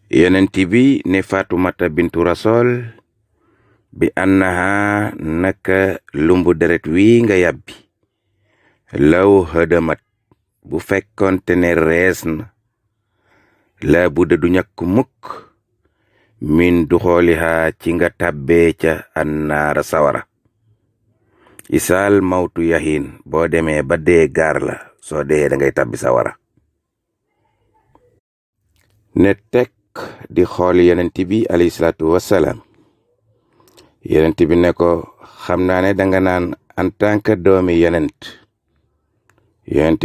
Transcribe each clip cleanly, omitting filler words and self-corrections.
yonent bi ne Faatumata bintu Rasool bi annaha naka lumbu deret wi nga yàbbi law hëdamat bu fekkonte ne rees na la budda du ñakk mukk min du xoolihaa ci nga tàbbee ca annaara sawara isaal mawtu yahin boo demee ba dee gaar la soo dee da ngay tàbbi sawara ne tekk di xool yonent bi alayhi salaatu wassalaam yonent bi ne ko xam naa ne danga naan en tant que doomi yonent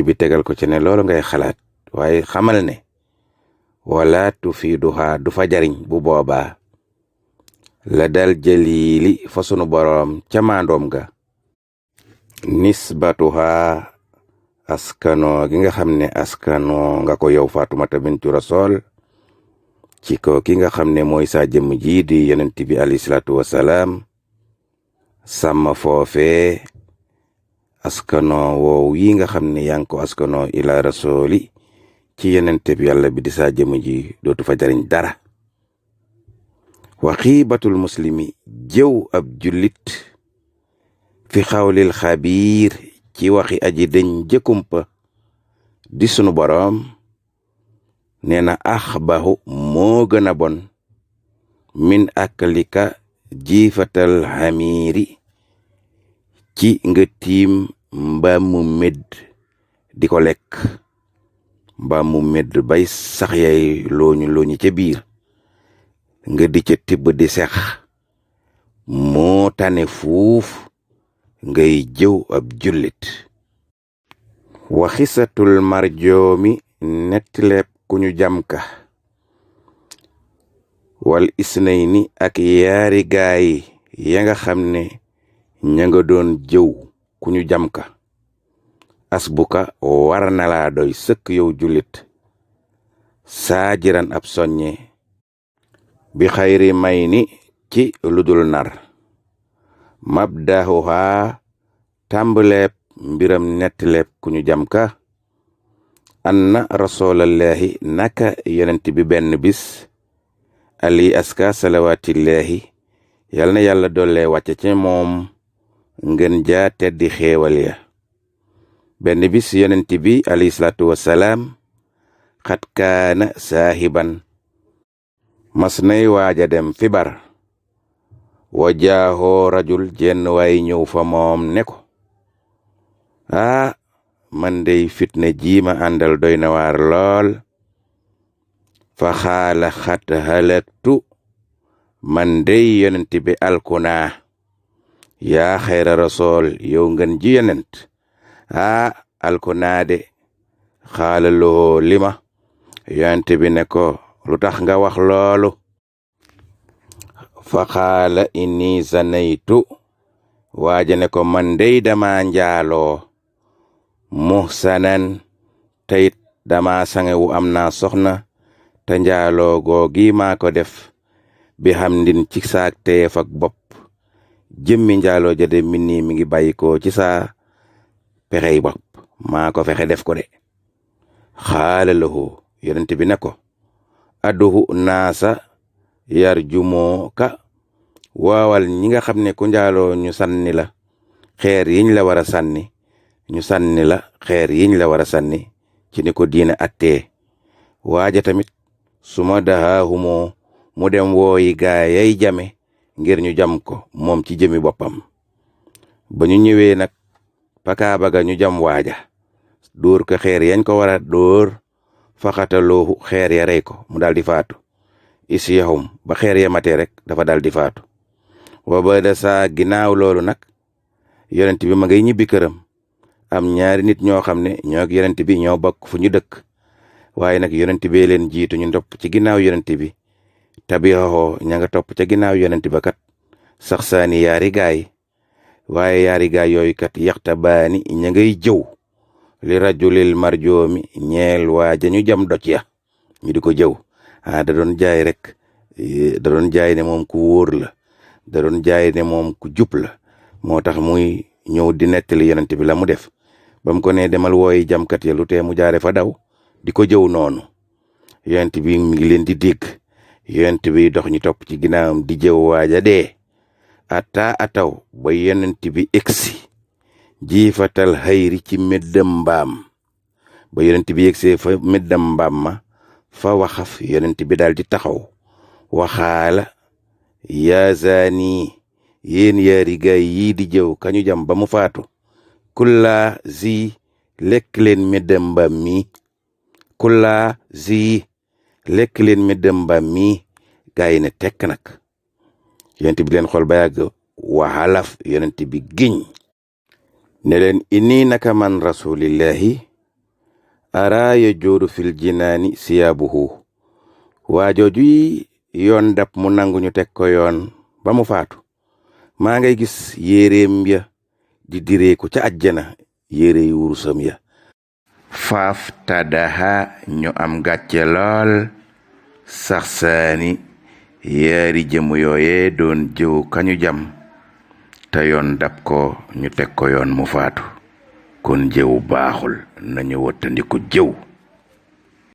bi tegal ko ci ne loolu ngay xalaat waaye xamal ne wala tufiiduha du fa jariñ bu boobaa la dal jaliili fa sunu boroom ca maandoom ga nisbatuha askano gi nga xam ne askano nga ko yow Faatumata bintu Rasool ci ko ki nga xam ne mooy sa jëmm ji di yonent bi alayhi salaatu wassalaam sàmm foofee askano woow yi nga xam ne yaa ngi ko askano ila rasooli ci yonent bi yàlla bi di sa jëmm ji dootu fa jariñ dara wa xiibatul muslimi jëw ab jullit fi xawlil xabiir ci waxi aji dañ jëkkumpa di sunu boroom nee na axbahu moo gën a bon min akalika jiifatal xamiiri ci nga tiim mbaam mu medd di ko lekk mbaam mu medd bay sax yay looñu ca biir nga di ca tibb di sex moo tane fuuf ngay jëw ab jullit waxisatul marjoomi nettileeb ku ñu jam ka wal isnayni ak yaari gaay ya nga xam ne ña nga doon jëw ku ñu jam ka asbuka war na laa doy sëkk yow jullit saajiran ab soññe bi xayri may ni ci ludul nar mabdahuha tàmbaleeb mbiram nettileeb ku ñu jam ka anna rasulallahi naka yonent bi benn bis ali aska salawatillahi yal na yàlla dolle wàcce ci moom ngeen jaa teddi xéewal ya benn bis yonent bi alayhi salaatu wassalaam xat kaana saahiban mas nay waaja dem fi bar wajaaxoo rajul jenn waay ñëw fa moom ne ko man dey fitna jiima àndal doy na waar lool fa xaala xat halaktu man dey yonent bi alkunaa yaa xayra rasool yow ngeen ji yonent alkunaa de xaala loo lima yonent bi ne ko lu tax nga wax loolu fa xaala inni zanaytu waaja ne ko man dey dama njaaloo muhsanan tayit dama sangewu am naa soxna te njaaloo googi maa ko def bi hamdin ci saak teef ak bopp jëmmi njaaloo jade minni mi ngi bàyyikoo ci saa pexey bopp maa ko fexe def ko de xaala lahu yonent bi ne ko aduhu naasa yar jumoo ka waawal ñi nga xam ne ku njaaloo ñu sànni la xeer yiñ la war a sànni ñu sànni la xeer yiñ la war a sànni ci ni ko diine attee waaja tamit suma daxaahumoo mu dem wooyi gaa yay jame ngir ñu jam ko moom ci jëmi boppam ba ñu ñëwee nag pakaaba ga ñu jam waaja dóor ko xeer yañ ko war a dóor faxataloohu xeer ya rey ko mu daal di faatu isiyahum ba xeer ya matee rek dafa daal di faatu wa bada saa ginnaaw loolu nag yonent bi ma ngay ñibbi këram am ñaari nit ñoo xam ne ñoo yonent bi ñoo bokk fu ñu dëkk waaye nag yonent bee leen jiitu ñu topp ci ginnaaw yonent bi tabixaxoo ña nga topp ca ginnaaw yonent ba kat sax saani yaari gaay waaye yaari gaay yooyu kat yaxta baani ña ngay jëw li rajulil marjoomi ñeel waaja ñu jam doj ya ñu di ko jëw da doon jaay rek da doon jaay ne moom ku wóor la da doon jaay ne moom ku jub la moo tax muy ñëw di nettali yonent bi la mu def ba mu ko ne demal wooyi jamkat ya lu tee mu jaare fa daw di ko jëw noonu yonent bi mi ngi leen di dégg yonent bi dox ñu topp ci ginnaawam di jëw waaja dee. ata ataw ba yonent bi egsi jiifatal xayri ci meddam mbaam. ba yonent bi yegsee fa meddam mbaam ma fa waxaf yonent bi daal di taxaw waxaala yaa zaani yéen yaari gaay yii di jëw kañu jam ba mu faatu kullaa zi lekk leen meddam mbaam mi kullaa zi lekk leen meddam mbaam mi. gaay ne tekk nag yonent bi leen xool ba yàgg waxalaf yonent bi giñ ne leen inni naka man rasulillahi ara ya jooru fil jinaani siyaabuhu waajooju yoon dab mu nangu ñu teg ko yoon ba mu faatu maa ngay gis yéreem ya di direeku ca àjjana yére yu wurusam ya. faaf tadaha ñu am gàcce lool sax saani yaari jëmu yooye doon jëw kañu jam te yoon dab ko ñu teg ko yoon mu faatu kon jëw baaxul nañu wottandiku jëw.